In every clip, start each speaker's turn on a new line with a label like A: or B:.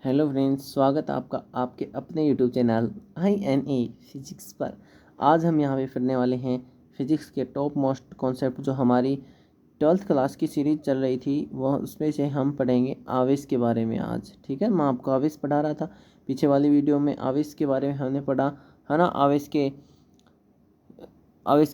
A: Hello friends, स्वागत है आपका आपके अपने यूट्यूब चैनल INA फिजिक्स पर। आज हम यहाँ पे पढ़ने वाले हैं फिजिक्स के टॉप मोस्ट कॉन्सेप्ट जो हमारी 12th क्लास की सीरीज चल रही थी, वह उसमें से हम पढ़ेंगे आवेश के बारे में आज। ठीक है, मैं आपको आवेश पढ़ा रहा था पीछे वाली वीडियो में। आवेश के बारे में हमने पढ़ा है ना, आवेश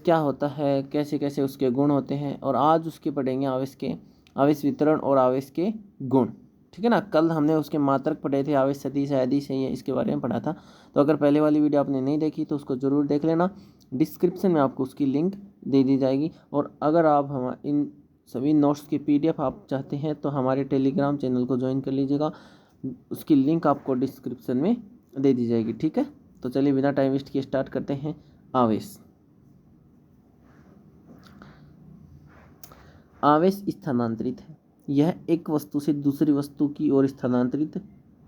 A: क्या होता है, कैसे कैसे उसके गुण होते हैं। और आज उसके पढ़ेंगे आवेश वितरण और आवेश के गुण। ठीक है ना, कल हमने उसके मात्रक पढ़े थे, आवेश सदिश अदिश है, ये इसके बारे में पढ़ा था। तो अगर पहले वाली वीडियो आपने नहीं देखी तो उसको ज़रूर देख लेना, डिस्क्रिप्शन में आपको उसकी लिंक दे दी जाएगी। और अगर आप हम इन सभी नोट्स की PDF आप चाहते हैं तो हमारे टेलीग्राम चैनल को ज्वाइन कर लीजिएगा, उसकी लिंक आपको डिस्क्रिप्शन में दे दी जाएगी। ठीक है, तो चलिए बिना टाइम वेस्ट किए स्टार्ट करते हैं। आवेश स्थानांतरित है, यह एक वस्तु से दूसरी वस्तु की ओर स्थानांतरित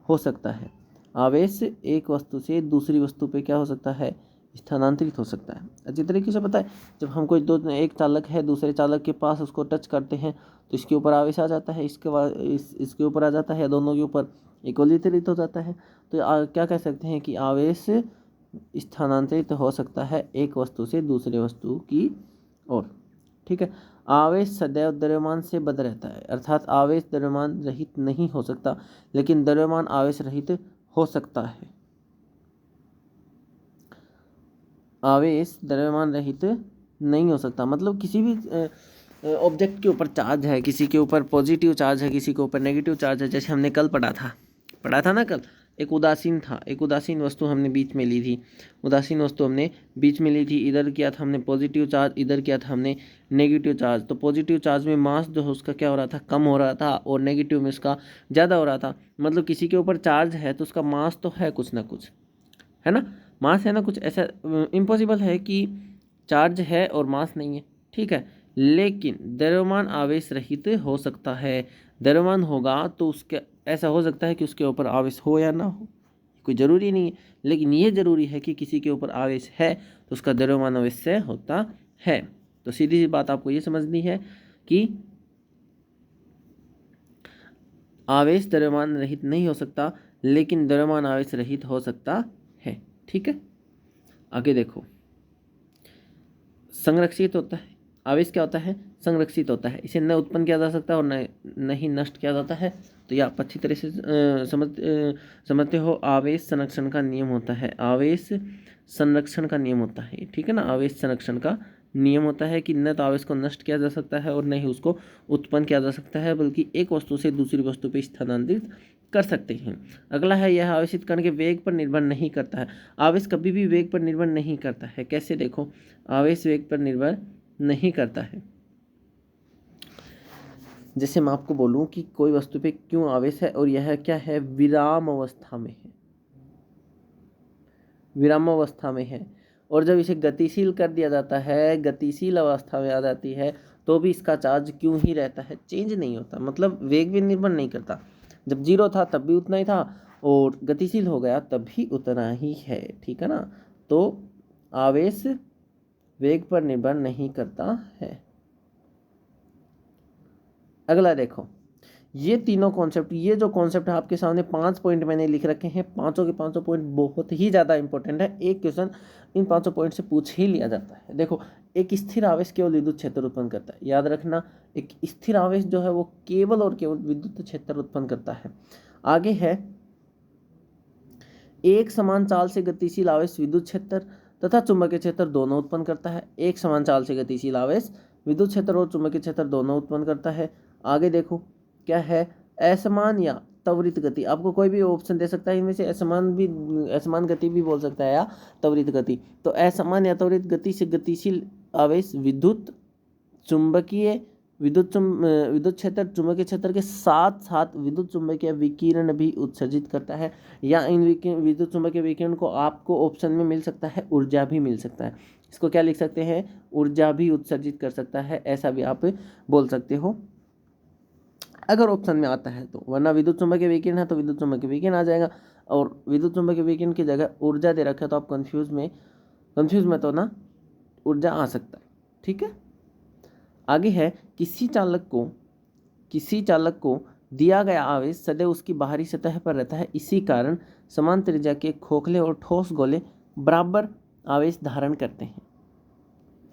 A: हो सकता है। आवेश एक वस्तु से दूसरी वस्तु पे क्या हो सकता है, स्थानांतरित हो सकता है। अच्छी तरीके से पता है, जब हम कोई एक चालक है दूसरे चालक के पास उसको टच करते हैं तो इसके ऊपर आवेश आ जाता है, इसके बाद इसके ऊपर आ जाता है, दोनों के ऊपर इक्वली वितरित हो जाता है। तो क्या कह सकते हैं कि आवेश स्थानांतरित हो सकता है एक वस्तु से दूसरे वस्तु की ओर। ठीक है, आवेश सदैव द्रव्यमान से बद्ध रहता है, अर्थात आवेश द्रव्यमान रहित नहीं हो सकता, लेकिन द्रव्यमान आवेश रहित हो सकता है। आवेश द्रव्यमान रहित नहीं हो सकता, मतलब किसी भी ऑब्जेक्ट के ऊपर चार्ज है, किसी के ऊपर पॉजिटिव चार्ज है, किसी के ऊपर नेगेटिव चार्ज है। जैसे हमने कल पढ़ा था ना कल, एक उदासीन वस्तु हमने बीच में ली थी। उदासीन वस्तु हमने बीच में ली थी, इधर किया था हमने पॉजिटिव चार्ज, इधर किया था हमने नेगेटिव चार्ज। तो पॉजिटिव चार्ज में मास जो है उसका क्या हो रहा था, कम हो रहा था, और नेगेटिव में उसका ज़्यादा हो रहा था। मतलब किसी के ऊपर चार्ज है तो उसका मास तो है कुछ ना कुछ, है ना, मास है ना कुछ। ऐसा इम्पॉसिबल है कि चार्ज है और मास नहीं है। ठीक है, लेकिन द्रव्यमान आवेश रहित हो सकता है। द्रव्यमान होगा तो उसके ऐसा हो सकता है कि उसके ऊपर आवेश हो या ना हो, कोई ज़रूरी नहीं है, लेकिन ये ज़रूरी है कि किसी के ऊपर आवेश है तो उसका द्रव्यमान अवश्य होता है। तो सीधी सी बात आपको ये समझनी है कि आवेश द्रव्यमान रहित नहीं हो सकता, लेकिन द्रव्यमान आवेश रहित हो सकता है। ठीक है, आगे देखो, संरक्षित होता है। आवेश क्या होता है, संरक्षित होता है, इसे न उत्पन्न किया जा सकता और न ही नष्ट किया जाता है। तो ये आप अच्छी तरह से समझते हो। आवेश संरक्षण का नियम होता है, आवेश संरक्षण का नियम होता है। ठीक है ना, आवेश संरक्षण का नियम होता है कि न तो आवेश को नष्ट किया जा सकता है और न ही उसको उत्पन्न किया जा सकता है, बल्कि एक वस्तु से दूसरी वस्तु पर स्थानांतरित कर सकते हैं। अगला है, यह आवेशित कण के वेग पर निर्भर नहीं करता है। आवेश कभी भी वेग पर निर्भर नहीं करता है। कैसे, देखो, आवेश वेग पर निर्भर नहीं करता है। जैसे मैं आपको बोलूं कि कोई वस्तु पे क्यों आवेश है, और यह क्या है, विराम अवस्था में है, विराम अवस्था में है। और जब इसे गतिशील कर दिया जाता है, गतिशील अवस्था में आ जाती है, तो भी इसका चार्ज क्यों ही रहता है, चेंज नहीं होता, मतलब वेग भी निर्भर नहीं करता। जब जीरो था तब भी उतना ही था, और गतिशील हो गया तब भी उतना ही है। ठीक है ना, तो आवेश वेग पर निर्भर नहीं करता है। अगला देखो, ये तीनों कॉन्सेप्ट, ये जो कॉन्सेप्ट है आपके सामने 5 पॉइंट मैंने लिख रखे हैं, पांचों के पांचों पॉइंट बहुत ही ज़्यादा इंपॉर्टेंट है। एक क्वेश्चन इन 5 पॉइंट से पूछ ही लिया जाता है। देखो, एक स्थिर आवेश केवल विद्युत क्षेत्र उत्पन्न करता है, याद रखना, एक स्थिर आवेश जो है वो केवल और केवल विद्युत क्षेत्र उत्पन्न करता है। आगे है, एक समान चाल से गतिशील आवेश विद्युत क्षेत्र तथा चुंबकीय क्षेत्र दोनों उत्पन्न करता है। एक समान चाल से गतिशील आवेश विद्युत क्षेत्र और चुंबकीय क्षेत्र दोनों उत्पन्न करता है। आगे देखो, क्या है, असमान या त्वरित गति। आपको कोई भी ऑप्शन दे सकता है इनमें से, असमान गति भी बोल सकता है या त्वरित गति। तो असमान या त्वरित गति से गतिशील आवेश विद्युत क्षेत्र चुंबकीय क्षेत्र के साथ साथ विद्युत चुंबकीय विकिरण भी उत्सर्जित करता है, या इन विद्युत चुंबकीय विकिरण को आपको ऑप्शन में मिल सकता है ऊर्जा भी मिल सकता है। इसको क्या लिख सकते हैं, ऊर्जा भी उत्सर्जित कर सकता है, ऐसा भी आप बोल सकते हो अगर ऑप्शन में आता है तो। वरना विद्युत चुंबकीय विकिरण है तो विद्युत चुंबकीय विकिरण आ जाएगा, और विद्युत चुंबकीय विकिरण की जगह ऊर्जा दे रखा है तो आप कंफ्यूज में तो ना ऊर्जा आ सकता है। ठीक है, आगे है, किसी चालक को दिया गया आवेश सदैव उसकी बाहरी सतह पर रहता है, इसी कारण समान त्रिज्या के खोखले और ठोस गोले बराबर आवेश धारण करते हैं।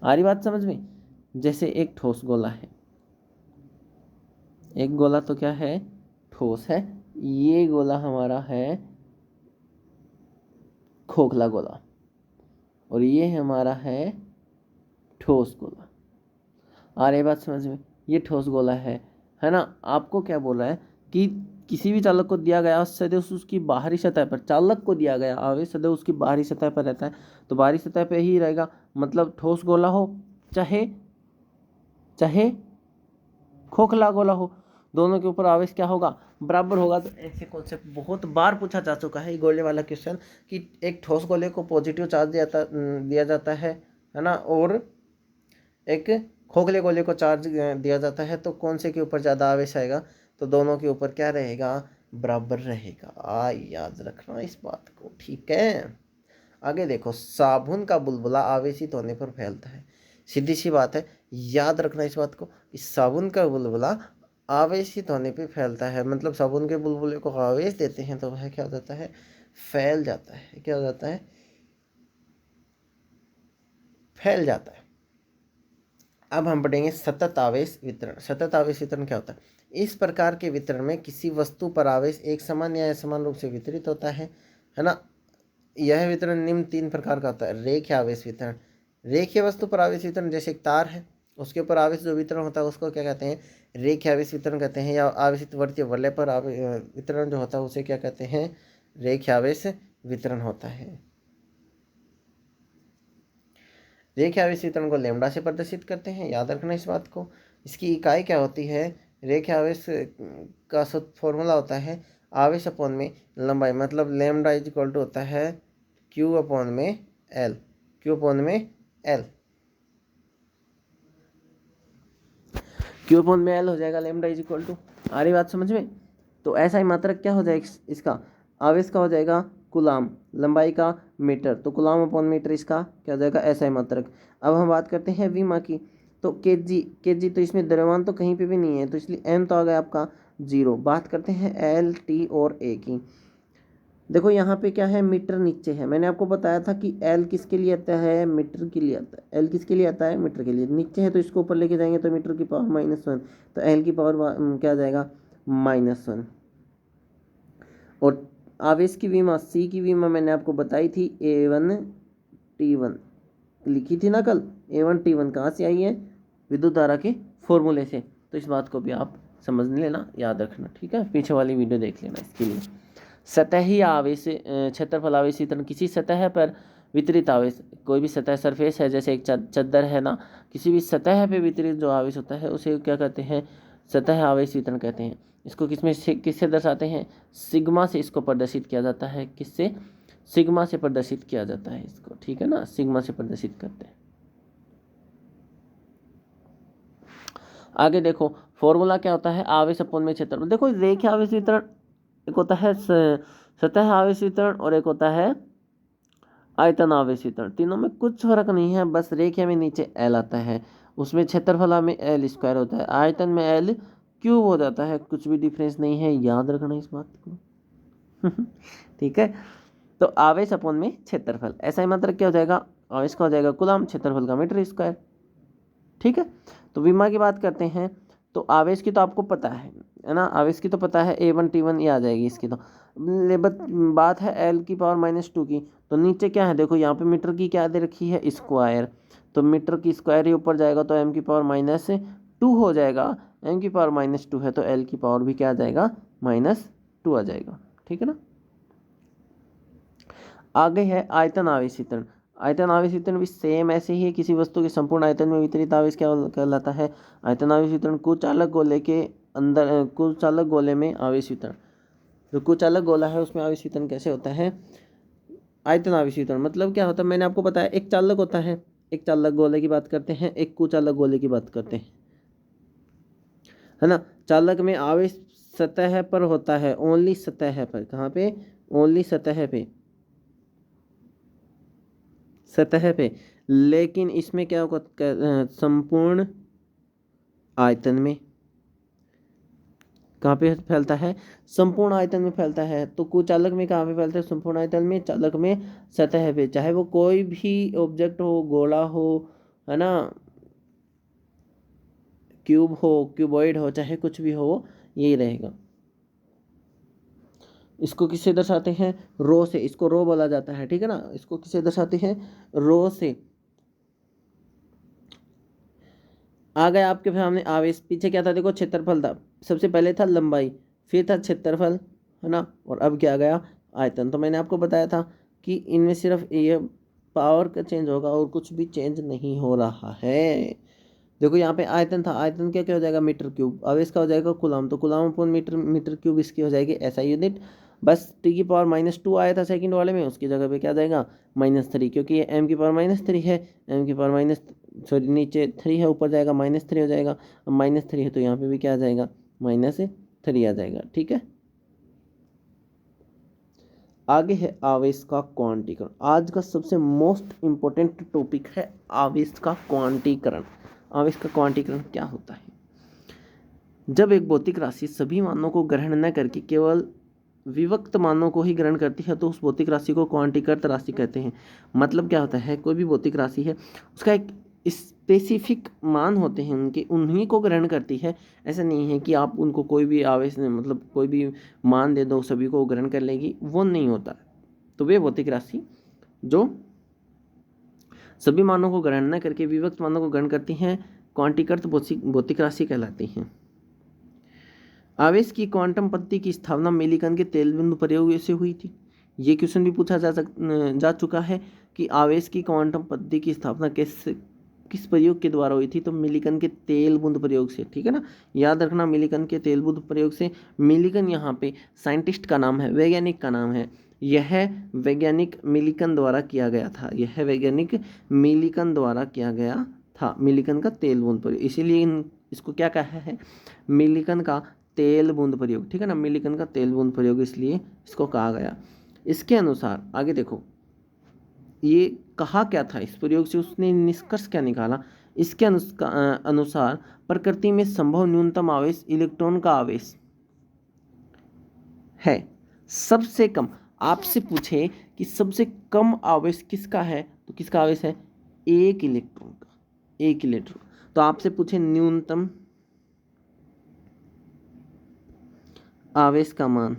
A: आ रही बात समझ में? जैसे एक ठोस गोला है, एक गोला तो क्या है, ठोस है, ये गोला हमारा है खोखला गोला और ये हमारा है ठोस गोला। आ रही बात समझ में? ये ठोस गोला है ना। आपको क्या बोल रहा है कि किसी भी चालक को दिया गया सदैव उसकी बाहरी सतह पर, चालक को दिया गया आवेश सदैव उसकी बाहरी सतह पर रहता है, तो बाहरी सतह पर ही रहेगा, मतलब ठोस गोला हो चाहे चाहे खोखला गोला हो, दोनों के ऊपर आवेश क्या होगा, बराबर होगा। तो ऐसे कॉन्सेप्ट बहुत बार पूछा जा चुका है, गोले वाला क्वेश्चन, कि एक ठोस गोले को पॉजिटिव चार्ज दिया जाता है ना, और एक खोखले गोले को चार्ज दिया जाता है, तो कौन से के ऊपर ज़्यादा आवेश आएगा, तो दोनों के ऊपर क्या रहेगा, बराबर रहेगा। याद रखना इस बात को, ठीक है। आगे देखो, साबुन का बुलबुला आवेशित होने पर फैलता है। सीधी सी बात है, याद रखना इस बात को, इस साबुन का बुलबुला आवेशित होने पे फैलता है, मतलब साबुन के बुलबुले को आवेश देते हैं तो वह क्या हो जाता है, फैल जाता है। क्या हो जाता है, फैल जाता है। अब हम पढ़ेंगे सतत आवेश वितरण। सतत आवेश वितरण क्या होता है? इस प्रकार के वितरण में किसी वस्तु पर आवेश एक समान या असमान रूप से वितरित होता है ना। यह वितरण निम्न 3 प्रकार का होता है। रेखीय आवेश वितरण, रेखीय वस्तु पर आवेश वितरण, जैसे एक तार है उसके ऊपर आवेश जो वितरण होता है उसको क्या कहते हैं, रेखीय आवेश वितरण कहते हैं। या आवेशित वर्तीय वलय पर वितरण जो होता है उसे क्या कहते हैं, रेखीय आवेश वितरण होता है। रेखीय आवेश वितरण को लैम्बडा से प्रदर्शित करते हैं, याद रखना इस बात को। इसकी इकाई क्या होती है, रेखीय आवेश का फॉर्मूला होता है आवेश अपॉन में लंबाई, मतलब लैम्बडा इज इक्वल टू होता है क्यू अपॉन में एल, क्यू अपॉन में एल, क्यू अपॉन में एल हो जाएगा लैम्बडा इज इक्वल टू। आ रही बात समझ में? तो ऐसा ही मात्रक क्या हो जाएगा, इसका आवेश का हो जाएगा कुलाम, लंबाई का मीटर, तो कुलाम अपॉन मीटर इसका क्या हो जाएगा, ऐसा ही मात्रक। अब हम बात करते हैं विमा की, तो केजी, केजी तो इसमें द्रव्यमान तो कहीं पे भी नहीं है, तो इसलिए एम तो आ गया आपका 0। बात करते हैं एल, टी और ए की। देखो यहाँ पे क्या है, मीटर नीचे है, मैंने आपको बताया था कि एल किसके लिए आता है, मीटर के लिए आता है। एल किसके लिए आता है, मीटर के लिए। नीचे है तो इसको ऊपर लेके जाएंगे तो मीटर की पावर -1, तो एल की पावर क्या आ जाएगा, -1। और आवेश की विमा, सी की विमा मैंने आपको बताई थी, A1T1 लिखी थी ना कल। A1T1 कहाँ से आई है, विद्युत धारा के फॉर्मूले से। तो इस बात को भी आप समझ लेना, याद रखना, ठीक है। पीछे वाली वीडियो देख लेना इसके लिए। सतही आवेश, क्षेत्रफल आवेश वितरण, किसी सतह पर वितरित आवेश, कोई भी सतह सरफेस है, जैसे एक चद्दर है ना, किसी भी सतह पे वितरित जो आवेश होता है उसे क्या कहते हैं, सतह आवेश वितरण कहते हैं। इसको किससे दर्शाते हैं, सिग्मा से इसको प्रदर्शित किया जाता है। किससे, सिग्मा से प्रदर्शित किया जाता है इसको, ठीक है ना, सिग्मा से प्रदर्शित करते हैं। आगे देखो, फॉर्मूला क्या होता है, आवेश अपॉन में क्षेत्रफल। देखो रेखीय आवेश वितरण, एक होता है सतह आवेश वितरण और एक होता है आयतन आवेश वितरण। तीनों में कुछ फर्क नहीं है, बस रेखीय में नीचे एल आता है, उसमें क्षेत्रफल में एल स्क्वायर होता है, आयतन में एल क्यूब हो जाता है, कुछ भी डिफरेंस नहीं है, याद रखना इस बात को। ठीक है। तो आवेश अपॉन में क्षेत्रफल, ऐसा ही मतलब क्या हो जाएगा, आवेश का हो जाएगा कुलाम, क्षेत्रफल का मीटर स्क्वायर, ठीक है। तो विमा की बात करते हैं, तो आवेश की तो आपको पता है ना, आवेश की तो पता है A1T1 ये आ जाएगी इसकी तो। बात है एल की पावर -2 की, तो नीचे क्या है, देखो यहाँ पे मीटर की क्या दे रखी है, स्क्वायर, तो मीटर की स्क्वायर ही ऊपर जाएगा तो m की पावर -2 हो जाएगा। m की पावर -2 है तो l की पावर भी क्या आ जाएगा, -2 आ जाएगा, ठीक है ना। आगे है आयतन आवेश वितरण। आयतन आवेश वितरण भी सेम ऐसे ही है, किसी वस्तु के संपूर्ण आयतन में वितरित आवेश क्या कहलाता है, आयतन आवेश वितरण। कुचालक गोले के अंदर, कुचालक गोले में आवेश वितरण, जो कुचालक गोला है उसमें आवेश वितरण कैसे होता है, आयतन आवेश वितरण मतलब क्या होता है, मैंने आपको बताया, एक चालक होता है, एक चालक गोले की बात करते हैं, एक कुचालक गोले की बात करते हैं, है ना। चालक में आवेश सतह पर होता है, ओनली सतह पर, कहाँ पे, ओनली सतह पे, सतह पे। लेकिन इसमें क्या होगा, संपूर्ण आयतन में, कहाँ पे फैलता है? संपूर्ण आयतन में फैलता है। तो कुचालक में कहाँ पे फैलता है? संपूर्ण आयतन में। चालक में सतह पे, चाहे वो कोई भी ऑब्जेक्ट हो, गोला हो, है ना, क्यूब हो, क्यूबॉइड हो, चाहे कुछ भी हो, यही रहेगा। इसको किससे दर्शाते हैं? रो से। इसको रो बोला जाता है, ठीक है ना। इसको किससे दर्शाते हैं? रो से। आ गया आपके सामने आवेश। पीछे क्या था? देखो, क्षेत्रफल था। सबसे पहले था लंबाई, फिर था क्षेत्रफल, है ना, और अब क्या आ गया? आयतन। तो मैंने आपको बताया था कि इनमें सिर्फ ये पावर का चेंज होगा और कुछ भी चेंज नहीं हो रहा है। देखो यहाँ पे आयतन था, आयतन क्या क्या हो जाएगा? Metre cube. आवेश का हो जाएगा कूलाम, तो coulomb upon metre, metre cube इसकी हो जाएगी एसआई यूनिट। बस T⁻⁻2 आया था सेकंड वाले में, उसकी जगह पे क्या आ जाएगा? -3, क्योंकि ये m⁻³ है। m⁻, सॉरी, नीचे 3 है, ऊपर जाएगा -3 हो जाएगा। अब -3 है तो यहाँ पे भी क्या आ जाएगा? -3 आ जाएगा, ठीक है। आगे है आवेश का क्वांटीकरण। आज का सबसे मोस्ट इम्पोर्टेंट टॉपिक है आवेश का क्वांटीकरण। आवेश का क्वांटीकरण क्या होता है? जब एक भौतिक राशि सभी मानों को ग्रहण न करके केवल विविक्त मानों को ही ग्रहण करती है तो उस भौतिक राशि को क्वांटीकृत राशि कहते हैं। मतलब क्या होता है? कोई भी भौतिक राशि है, उसका एक स्पेसिफिक मान होते हैं उनके, उन्हीं को ग्रहण करती है। ऐसा नहीं है कि आप उनको कोई भी आवेश, मतलब कोई भी मान दे दो, सभी को ग्रहण कर लेगी, वो नहीं होता। तो वे भौतिक राशि जो सभी मानों को ग्रहण न करके विविक्त मानों को ग्रहण करती हैं, क्वांटीकृत भौतिक राशि कहलाती हैं। आवेश की क्वांटम पद्धति की स्थापना मिलिकन के तेल बिंदु प्रयोग से हुई थी। ये क्वेश्चन भी पूछा जा चुका है कि आवेश की क्वांटम पद्धति की स्थापना किस प्रयोग के द्वारा हुई थी? तो मिलिकन के तेल बूंद प्रयोग से, ठीक है ना। याद रखना, मिलिकन के तेल बूंद प्रयोग से। मिलिकन यहाँ पे साइंटिस्ट का नाम है, वैज्ञानिक का नाम है। यह वैज्ञानिक मिलिकन द्वारा किया गया था। यह वैज्ञानिक मिलिकन द्वारा किया गया था, मिलिकन का तेल बूंद प्रयोग। इसीलिए इसको क्या कहा है? मिलिकन का तेल बूंद प्रयोग, ठीक है ना। मिलिकन का तेल बूंद प्रयोग इसलिए इसको कहा गया। इसके अनुसार आगे देखो, ये कहा क्या था? इस प्रयोग से उसने निष्कर्ष क्या निकाला? इसके अनुसार प्रकृति में संभव न्यूनतम आवेश इलेक्ट्रॉन का आवेश है। सबसे कम, आपसे पूछे कि सबसे कम आवेश किसका है, तो किसका आवेश है? एक इलेक्ट्रॉन का, एक इलेक्ट्रॉन। तो आपसे पूछे न्यूनतम आवेश का मान,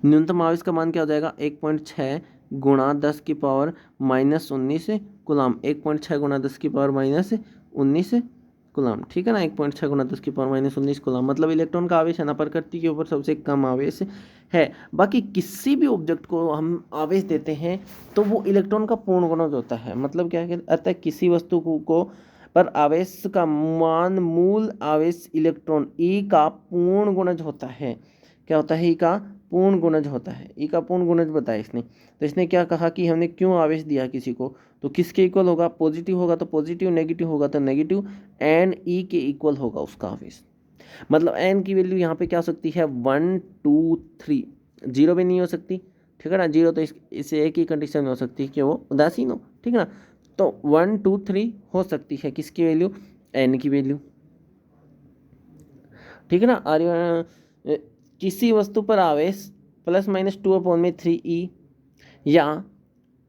A: न्यूनतम आवेश का मान क्या हो जाएगा? 1.6 गुणा 10⁻⁻19 कूलाम। 1.6 गुणा 10⁻⁻19 कूलाम, ठीक है ना। 1.6 गुणा 10⁻⁻19 कूलाम, मतलब इलेक्ट्रॉन का आवेश है ना, प्रकृति के ऊपर सबसे कम आवेश है। बाकी किसी भी ऑब्जेक्ट को हम आवेश देते हैं तो वो इलेक्ट्रॉन का पूर्ण गुणज होता है। मतलब क्या है? अतः किसी वस्तु को पर आवेश का मान मूल आवेश इलेक्ट्रॉन ई का पूर्ण गुणज होता है। क्या होता है? ई का पूर्ण गुणज होता है। ई का पूर्ण गुणज बताया इसने। तो इसने क्या कहा कि हमने क्यों आवेश दिया किसी को, तो किसके इक्वल होगा? पॉजिटिव होगा तो पॉजिटिव, नेगेटिव होगा तो नेगेटिव, एन ई के इक्वल होगा उसका आवेश। मतलब एन की वैल्यू यहाँ पे क्या हो सकती है? 1 2 3, 0 भी नहीं हो सकती, ठीक है ना। 0 तो इसे एक ही कंडीशन में हो सकती है कि वो उदासीन हो, ठीक है ना। तो 1 2 3 हो सकती है किसकी वैल्यू? एन की वैल्यू, ठीक है ना। और किसी वस्तु पर आवेश ±2/3e या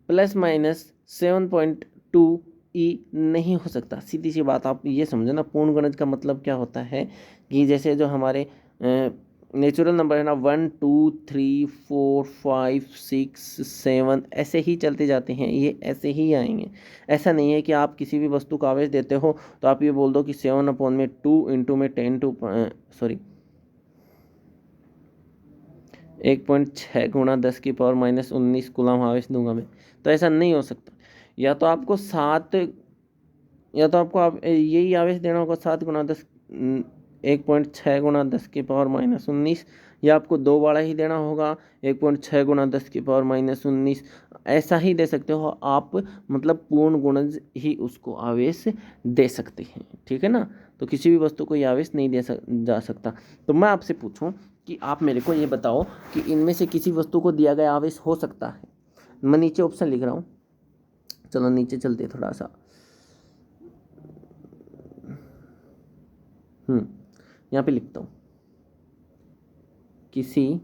A: ±7.2e नहीं हो सकता। सीधी सी बात, आप ये समझो ना, पूर्ण गुणज का मतलब क्या होता है कि जैसे जो हमारे नेचुरल नंबर है ना, 1 2 3 4 5 6 7 ऐसे ही चलते जाते हैं, ये ऐसे ही आएंगे। ऐसा नहीं है कि आप किसी भी वस्तु को आवेश देते हो तो आप ये बोल दो कि 7/2 इंटू में 1.6 गुणा 10⁻⁻19 कूलाम आवेश दूंगा मैं, तो ऐसा नहीं हो सकता। या तो आपको यही आवेश देना होगा 7 गुणा 10, 1.6 गुणा 10⁻⁻19, या आपको दो बाड़ा ही देना होगा 1.6 गुणा 10⁻⁻19, ऐसा ही दे सकते हो आप। मतलब पूर्ण गुणज ही उसको आवेश दे सकते हैं, ठीक है ना। तो किसी भी वस्तु को ये आवेश नहीं जा सकता। तो मैं आपसे पूछूं कि आप मेरे को ये बताओ कि इनमें से किसी वस्तु को दिया गया आवेश हो सकता है? मैं नीचे ऑप्शन लिख रहा हूँ, चलो नीचे चलते थोड़ा सा। यहाँ पे लिखता हूँ, किसी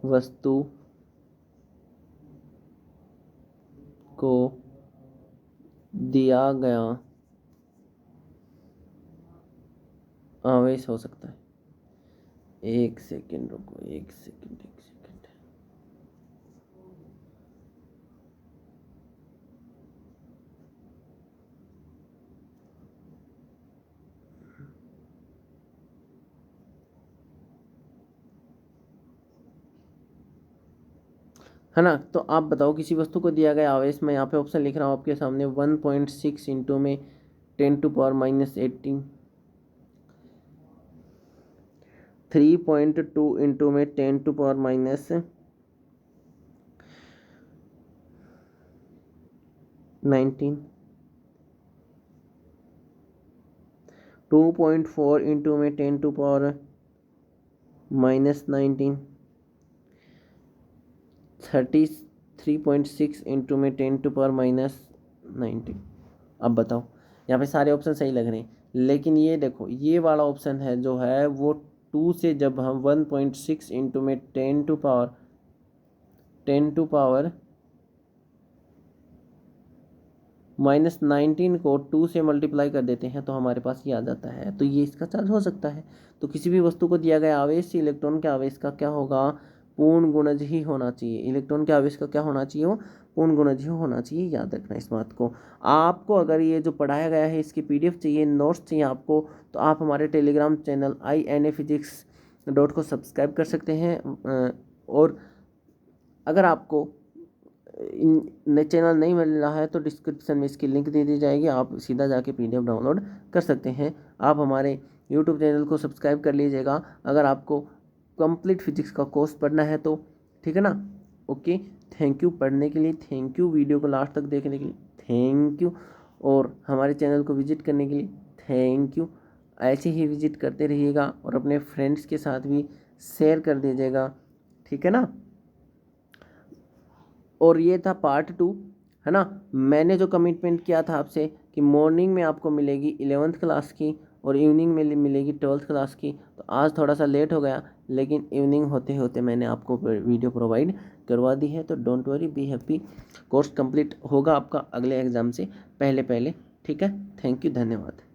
A: वस्तु को दिया गया आवेश हो सकता है। एक सेकेंड रुको, एक सेकेंड। है ना, तो आप बताओ किसी वस्तु को दिया गया आवेश, मैं यहाँ पे ऑप्शन लिख रहा हूँ आपके सामने, 1.6 इंटू में 10⁻⁻18, 3.2 इंटू में 10⁻⁻19, 2.4 इंटू में 10⁻⁻19, 33.6 इंटू में 10⁻⁻19। अब बताओ, यहाँ पे सारे ऑप्शन सही लग रहे हैं, लेकिन ये देखो ये वाला ऑप्शन है जो है वो 2 से जब हम 1.6 इंटू में 10⁻⁻19 को 2 से मल्टीप्लाई कर देते हैं तो हमारे पास ये आ जाता है। तो ये इसका चार्ज हो सकता है। तो किसी भी वस्तु को दिया गया आवेश से इलेक्ट्रॉन के आवेश का क्या होगा, पूर्ण गुणज ही होना चाहिए। इलेक्ट्रॉन के आवेश का क्या होना चाहिए, वो पूर्ण गुणज ही होना चाहिए। याद रखना इस बात को। आपको अगर ये जो पढ़ाया गया है इसकी PDF चाहिए, नोट्स चाहिए आपको, तो आप हमारे टेलीग्राम चैनल INAPhysics को सब्सक्राइब कर सकते हैं। और अगर आपको चैनल नहीं मिल रहा है तो डिस्क्रिप्शन में इसकी लिंक दे दी जाएगी, आप सीधा जाके PDF डाउनलोड कर सकते हैं। आप हमारे YouTube चैनल को सब्सक्राइब कर लीजिएगा अगर आपको कंप्लीट फिजिक्स का कोर्स पढ़ना है तो, ठीक है ना। ओके, थैंक यू पढ़ने के लिए, थैंक यू वीडियो को लास्ट तक देखने के लिए, थैंक यू, और हमारे चैनल को विजिट करने के लिए थैंक यू। ऐसे ही विजिट करते रहिएगा और अपने फ्रेंड्स के साथ भी शेयर कर दीजिएगा, ठीक है ना। और ये था पार्ट 2, है ना। मैंने जो कमिटमेंट किया था आपसे कि मॉर्निंग में आपको मिलेगी 11th क्लास की और इवनिंग में मिलेगी 12th क्लास की, तो आज थोड़ा सा लेट हो गया, लेकिन इवनिंग होते होते मैंने आपको वीडियो प्रोवाइड करवा दी है। तो don't worry, be happy, course complete होगा आपका अगले एग्ज़ाम से पहले, ठीक है। थैंक यू, धन्यवाद।